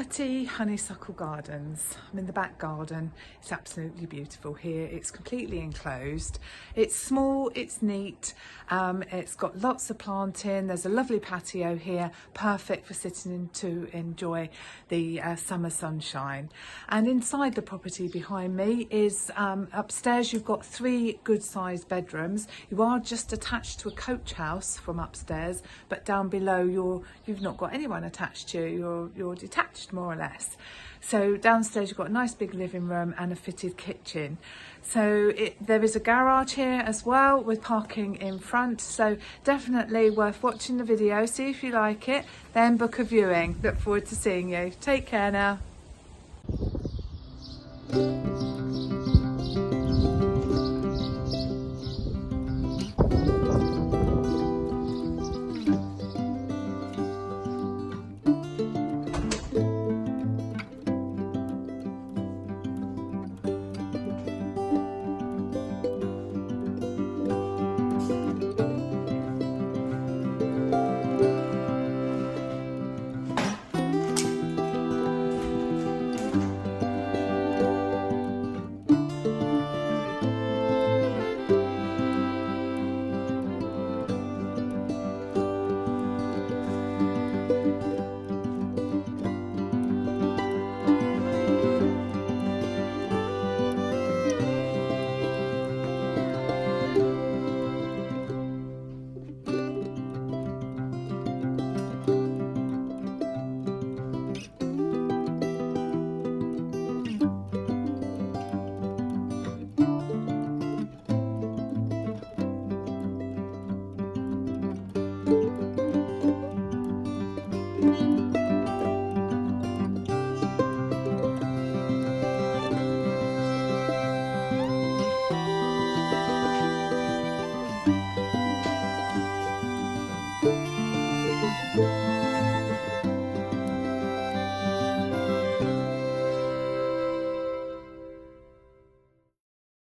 30 honeysuckle gardens. I'm in the back garden. It's absolutely beautiful here. It's completely enclosed. It's small, it's neat, it's got lots of planting. There's a lovely patio here, perfect for sitting in to enjoy the summer sunshine. And inside the property behind me is upstairs. You've got 3 good sized bedrooms. You are just attached to a coach house from upstairs, but down below you've not got anyone attached to you. You're detached more or less. So downstairs you've got a nice big living room and a fitted kitchen. So there is a garage here as well with parking in front. So definitely worth watching the video. See if you like it, then book a viewing. Look forward to seeing you. Take care now.